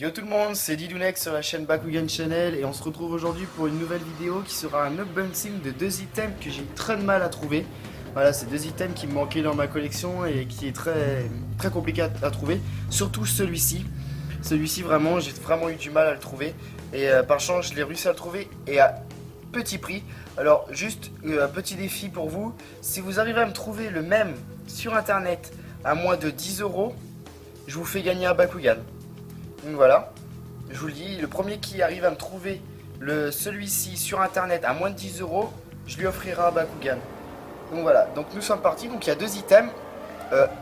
Yo tout le monde, c'est Didounex sur la chaîne Bakugan Channel et on se retrouve aujourd'hui pour une nouvelle vidéo qui sera un unboxing de deux items que j'ai eu très de mal à trouver. Voilà, c'est deux items qui me manquaient dans ma collection et qui est très compliqué à trouver, surtout celui-ci. Celui-ci vraiment, j'ai vraiment eu du mal à le trouver et par chance je l'ai réussi à le trouver et à petit prix. Alors juste un petit défi pour vous, si vous arrivez à me trouver le même sur internet à moins de 10 euros, je vous fais gagner un Bakugan. Donc voilà, je vous le dis, le premier qui arrive à me trouver celui-ci sur internet à moins de 10 euros, je lui offrirai un Bakugan. Donc voilà, donc nous sommes partis, donc il y a deux items,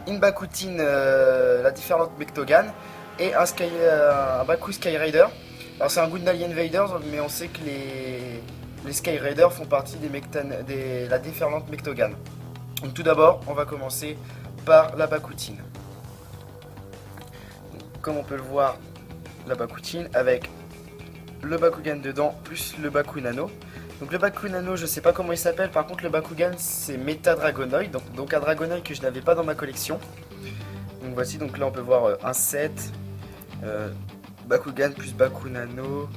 une Bakutine, la différente Mektogan, et un Baku Sky Raider. Alors c'est un Gundam Invader, mais on sait que les Sky Raiders font partie de la différente Mektogan. Donc tout d'abord, on va commencer par la Bakutine. Comme on peut le voir, la Bakutine avec le Bakugan dedans plus le Baku Nano. Donc le Baku Nano, je sais pas comment il s'appelle, par contre le Bakugan c'est Meta Dragonoid, donc un Dragonoid que je n'avais pas dans ma collection. Donc voici, donc là on peut voir un set, Bakugan plus Baku Nano,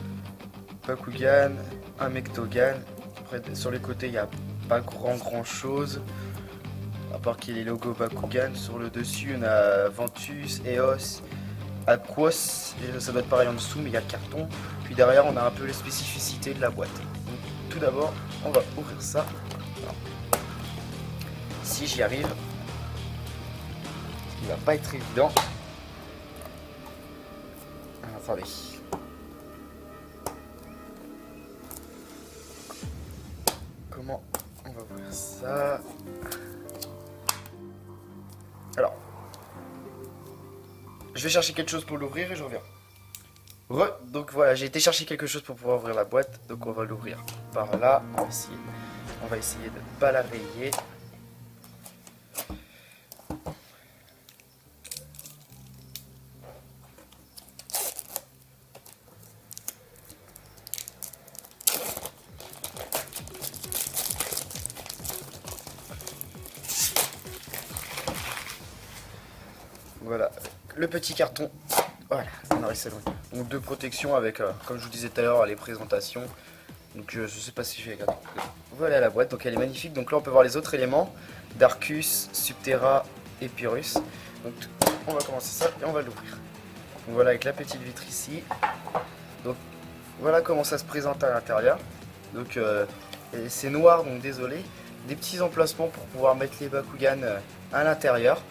Bakugan, un Mektogan. Après sur les côtés il n'y a pas grand chose, à part qu'il y ait les logos Bakugan. Sur le dessus on a Ventus, Eos, Aquos, et ça doit être pareil en dessous, mais il y a le carton. Puis derrière, on a un peu les spécificités de la boîte. Donc, tout d'abord, on va ouvrir ça. Alors, si j'y arrive, ce qui va pas être évident. Attendez. Comment on va ouvrir ça? Alors, je vais chercher quelque chose pour l'ouvrir et je reviens. Donc voilà, j'ai été chercher quelque chose pour pouvoir ouvrir la boîte. Donc on va l'ouvrir par là. On va essayer de ne pas la rayer. Voilà, le petit carton. Voilà, on a réussi à l'ouvrir. Donc deux protections avec, comme je vous disais tout à l'heure, les présentations. Donc je sais pas si je vais. Voilà la boîte, donc elle est magnifique. Donc là on peut voir les autres éléments, Darkus, Subterra et Pyrrhus. Donc on va commencer ça et on va l'ouvrir. Donc voilà, avec la petite vitre ici. Donc voilà comment ça se présente à l'intérieur. Donc c'est noir, donc désolé. Des petits emplacements pour pouvoir mettre les Bakugan à l'intérieur,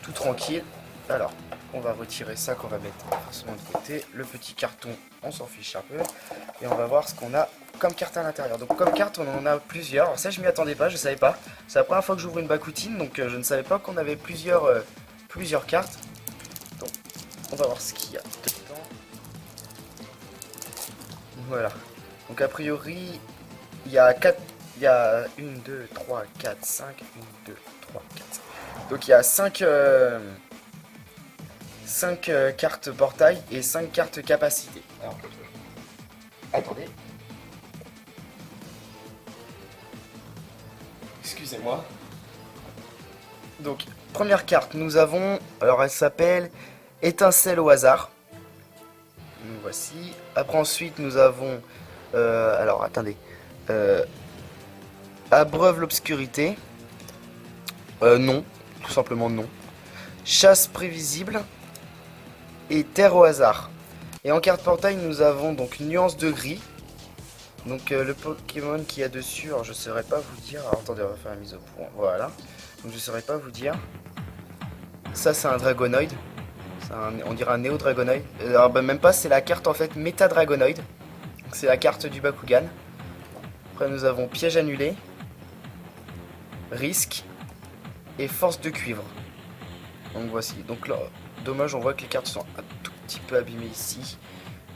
tout tranquille. Alors, on va retirer ça qu'on va mettre forcément de côté. Le petit carton, on s'en fiche un peu. Et on va voir ce qu'on a comme carte à l'intérieur. Donc comme carte, on en a plusieurs. Alors ça, je m'y attendais pas, je savais pas. C'est la première fois que j'ouvre une Bakutine, donc je ne savais pas qu'on avait plusieurs cartes. Donc, on va voir ce qu'il y a dedans. Voilà. Donc a priori, il y a 1, 2, 3, 4, 5. 1, 2, 3, 4, 5. Donc il y a 5 cartes portail et 5 cartes capacité. Alors, attendez. Excusez-moi. Donc, première carte, nous avons... Alors, elle s'appelle Étincelle au hasard. Nous voici. Après, ensuite, nous avons... alors, attendez. Abreuve l'obscurité. Non. Tout simplement non. Chasse prévisible. Et terre au hasard. Et en carte portail, nous avons donc nuance de gris. Donc le Pokémon qu'il y a dessus, alors je saurais pas vous dire. Alors, attendez, on va faire la mise au point. Voilà. Donc je saurais pas vous dire. Ça c'est un Dragonoid. On dirait un Néo Dragonoid. Alors bah, même pas, c'est la carte en fait Meta Dragonoid. C'est la carte du Bakugan. Après nous avons piège annulé, risque et force de cuivre. Donc voici. Donc là, dommage, on voit que les cartes sont un tout petit peu abîmées ici.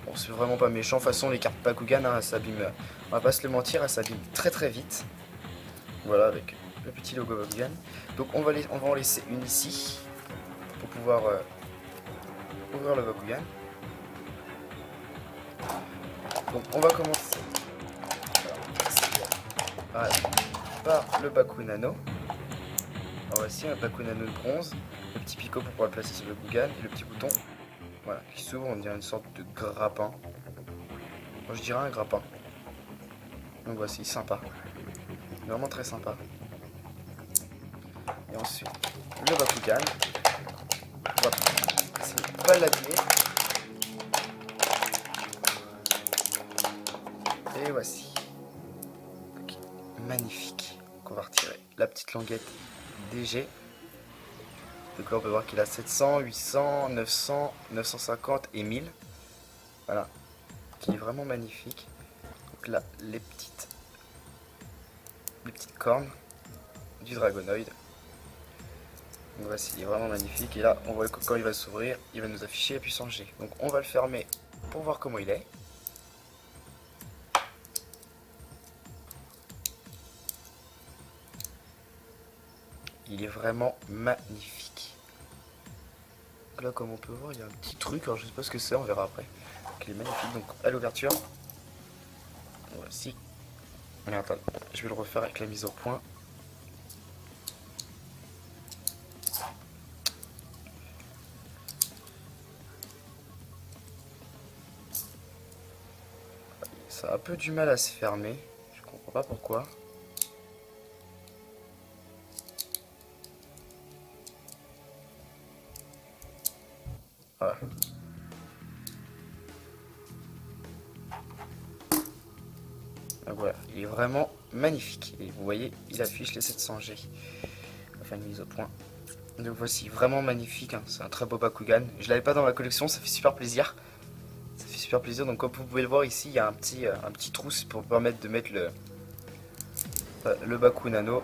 Bon, c'est vraiment pas méchant. De toute façon, les cartes Bakugan, hein, elles s'abîment. On va pas se le mentir, elles s'abîment très vite. Voilà, avec le petit logo Bakugan. Donc on va en laisser une ici pour pouvoir ouvrir le Bakugan. Donc on va commencer par le Baku Nano. Alors voici un Baku Nano de bronze, le petit picot pour pouvoir le placer sur le Bakugan et le petit bouton Voilà, qui s'ouvre, on dirait une sorte de grappin. Moi, je dirais un grappin. Donc voici, sympa. Vraiment très sympa. Et ensuite, le Bakugan. On va essayer de pas l'abîmer. Et voici. Okay. Magnifique. Donc on va retirer la petite languette DG. Donc là on peut voir qu'il a 700, 800, 900, 950 et 1000. Voilà. Qui est vraiment magnifique. Donc là les petites cornes du Dragonoid. Donc voici, il est vraiment magnifique. Et là on voit que quand il va s'ouvrir, il va nous afficher la puissance G. Donc on va le fermer pour voir comment il est. Il est vraiment magnifique. Donc là, comme on peut voir, il y a un petit truc. Alors, je sais pas ce que c'est, on verra après. Donc, il est magnifique. Donc, à l'ouverture, voici. Mais attends, je vais le refaire avec la mise au point. Ça a un peu du mal à se fermer. Je comprends pas pourquoi. Voilà. Donc voilà, il est vraiment magnifique. Et vous voyez, il affiche les 700G. On va faire une mise au point. Donc voici, vraiment magnifique. Hein. C'est un très beau Bakugan. Je l'avais pas dans ma collection, ça fait super plaisir. Ça fait super plaisir. Donc comme vous pouvez le voir ici, il y a un petit trou pour permettre de mettre le Baku Nano.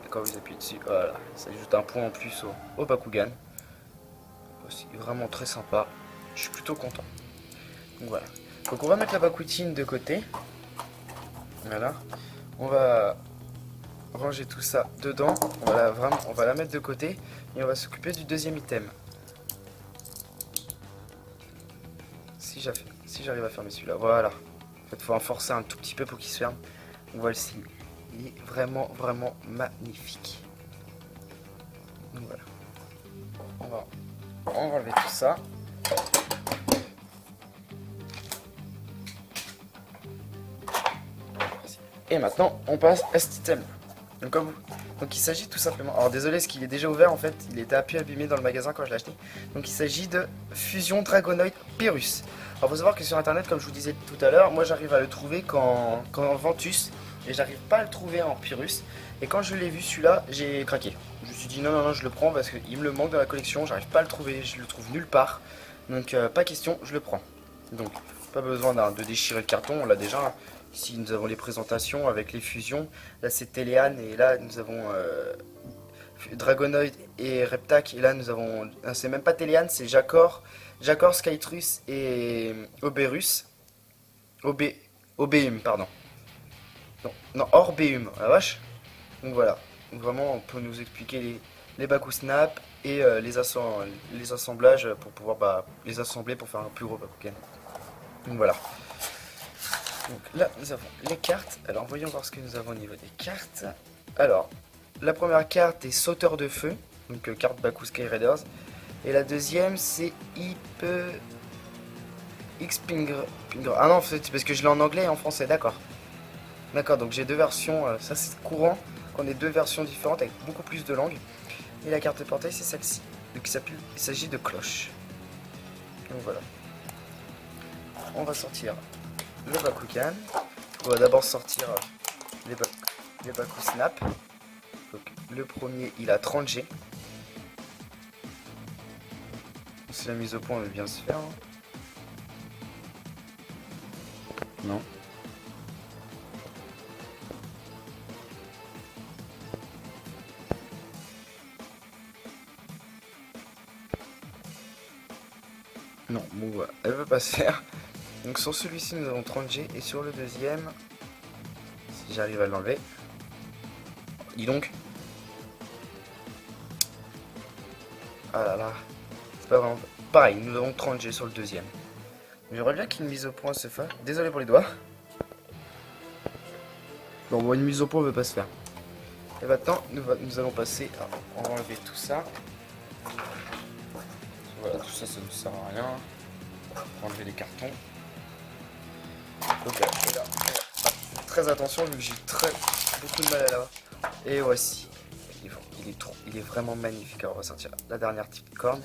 Et quand vous appuyez dessus, voilà, ça ajoute un point en plus au Bakugan. C'est vraiment très sympa. Je suis plutôt content. Donc voilà. Donc on va mettre la Bakutine de côté. Voilà. On va ranger tout ça dedans. On va la mettre de côté et on va s'occuper du deuxième item. Si j'arrive à fermer celui-là, voilà. En fait, il faut en forcer un tout petit peu pour qu'il se ferme. On voit le signe. Il est vraiment, vraiment magnifique. Donc voilà. On va enlever tout ça. Et maintenant, on passe à cet item. Donc il s'agit tout simplement... Alors désolé, parce qu'il est déjà ouvert en fait. Il était appuyé abîmé dans le magasin quand je l'ai acheté. Donc il s'agit de Fusion Dragonoid Pyrrhus. Alors faut savoir que sur internet, comme je vous disais tout à l'heure, moi j'arrive à le trouver qu'en Ventus. Et j'arrive pas à le trouver en Pyrrhus. Et quand je l'ai vu celui-là, j'ai craqué. Je me suis dit non, je le prends parce qu'il me le manque dans la collection. J'arrive pas à le trouver, je le trouve nulle part. Donc pas question, je le prends. Donc pas besoin de déchirer le carton, on l'a déjà. Ici nous avons les présentations avec les fusions. Là c'est Téléane et là nous avons Dragonoid et Reptac. Et là nous avons... C'est même pas Téléane, c'est Jakor, Skytrus et Oberus. Obeum, pardon. Non, Orbeum, la vache. Donc voilà. Donc vraiment on peut nous expliquer les Baku Snap et les assemblages pour pouvoir les assembler pour faire un plus gros Bakugan. Donc voilà. Donc là nous avons les cartes. Alors voyons voir ce que nous avons au niveau des cartes. Alors la première carte est Sauteur de Feu, donc carte Baku Sky Raiders. Et la deuxième c'est X-Pinger. Ah non, c'est parce que je l'ai en anglais et en français, d'accord. D'accord, donc j'ai deux versions, ça c'est courant qu'on ait deux versions différentes avec beaucoup plus de langues. Et la carte de portail c'est celle-ci. Donc il s'agit de Cloche. Donc voilà. On va sortir le Bakugan. On va d'abord sortir les Baku Snap. Donc le premier il a 30 G. Si la mise au point veut bien se faire. Hein. Non. Non, bon voilà, elle veut pas se faire. Donc sur celui-ci nous avons 30 G et sur le deuxième, si j'arrive à l'enlever, dis donc. Ah là là, c'est pas vraiment pareil, nous avons 30 G sur le deuxième. J'aimerais bien qu'une mise au point se fasse. Désolé pour les doigts. Bon, une mise au point ne veut pas se faire. Et maintenant, nous allons passer on va enlever tout ça. Voilà, tout ça, ça ne sert à rien. pour enlever les cartons. Donc là, très attention vu que j'ai beaucoup de mal à l'avoir. Et voici. Il est vraiment magnifique. Alors on va sortir la dernière petite corne.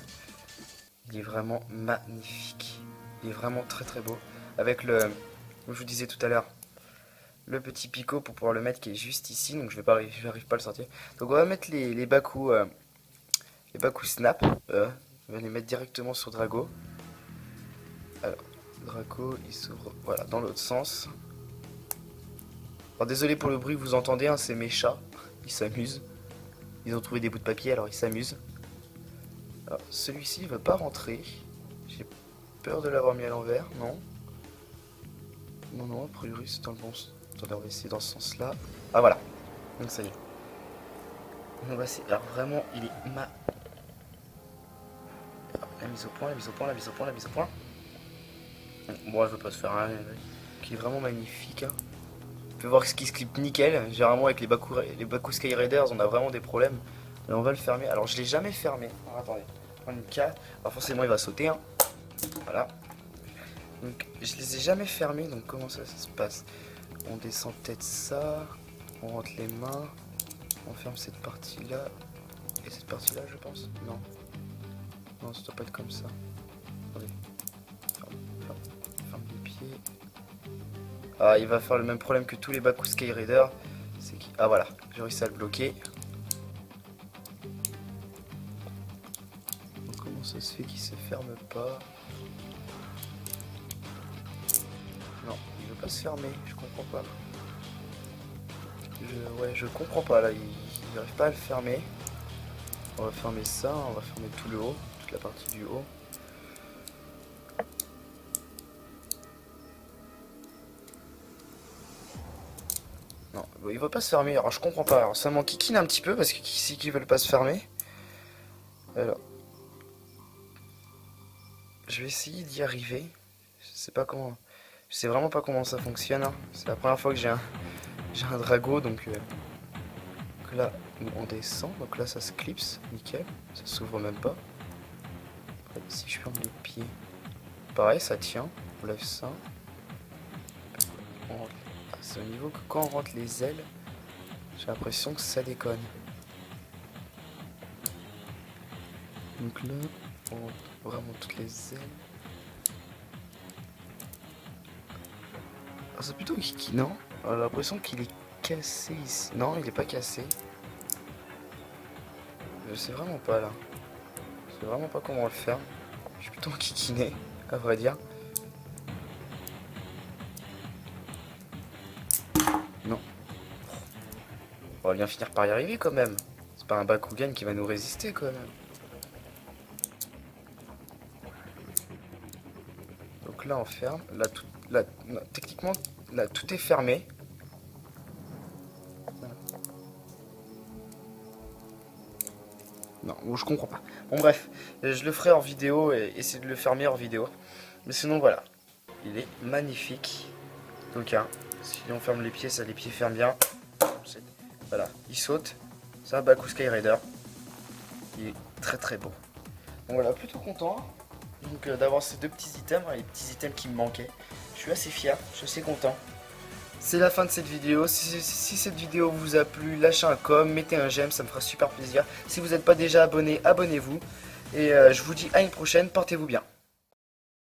Il est vraiment magnifique. Il est vraiment très beau. Avec le, comme je vous disais tout à l'heure, le petit picot pour pouvoir le mettre qui est juste ici. Donc je n'arrive pas à le sortir. Donc on va mettre les Baku Snap. On va les mettre directement sur Drago. Alors, Draco, il s'ouvre, voilà, dans l'autre sens. Alors désolé pour le bruit que vous entendez, hein, c'est mes chats, ils s'amusent. Ils ont trouvé des bouts de papier, alors ils s'amusent. Alors celui-ci ne veut pas rentrer. J'ai peur de l'avoir mis à l'envers, non. Non, a priori c'est dans le bon sens. Attendez, on va essayer dans ce sens-là. Ah voilà, donc ça y est. On va essayer. Alors vraiment, il est la mise au point. Bon, elle veut pas se faire un qui est vraiment magnifique. Hein. On peut voir ce qui se clip nickel. Généralement avec les Baku Sky Raiders, on a vraiment des problèmes. Et on va le fermer. Alors je l'ai jamais fermé. Alors, attendez, prendre une carte. Alors forcément il va sauter. Hein. Voilà. Donc je les ai jamais fermés. Donc comment ça se passe? On descend peut-être ça. On rentre les mains. On ferme cette partie là. Et cette partie là je pense. Non, ça doit pas être comme ça. Attendez. Ferme les pieds. Ah, il va faire le même problème que tous les Baku Sky Raiders. C'est qui... Ah voilà, j'ai réussi à le bloquer. Donc, comment ça se fait qu'il se ferme pas? Non, il veut pas se fermer, je comprends pas. Je comprends pas là, il n'arrive pas à le fermer. On va fermer ça, on va fermer tout le haut, toute la partie du haut. Non, il va pas se fermer, alors je comprends pas. Alors ça m'enquiquine un petit peu parce que qui c'est qui veulent pas se fermer. Alors, je vais essayer d'y arriver. Je sais vraiment pas comment ça fonctionne. Hein. C'est la première fois que j'ai un Drago, donc là on descend, donc là ça se clipse, nickel, ça s'ouvre même pas. Après, si je ferme les pieds, pareil ça tient, on lève ça. C'est au niveau que quand on rentre les ailes, j'ai l'impression que ça déconne. Donc là, on rentre vraiment toutes les ailes. Ah, c'est plutôt qui non? J'ai l'impression qu'il est cassé ici. Non, il est pas cassé. Je sais vraiment pas là. Je sais vraiment pas comment on le faire. Je suis plutôt kikiné, à vrai dire. Non. On va bien finir par y arriver quand même. C'est pas un Bakugan qui va nous résister quand même. Donc là on ferme. Là, techniquement, là tout est fermé. Non, bon, je comprends pas. Bon bref, je le ferai en vidéo et essayer de le fermer en vidéo. Mais sinon voilà, il est magnifique. Donc hein, si on ferme les pieds, ça les pieds ferment bien. Voilà, il saute. C'est un Baku Sky Raider. Il est très beau. Donc voilà, plutôt content donc d'avoir ces deux petits items, les petits items qui me manquaient. Je suis assez fier, je suis assez content. C'est la fin de cette vidéo. Si cette vidéo vous a plu, lâchez un com, mettez un j'aime, ça me fera super plaisir. Si vous n'êtes pas déjà abonné, abonnez-vous. Et je vous dis à une prochaine, portez-vous bien.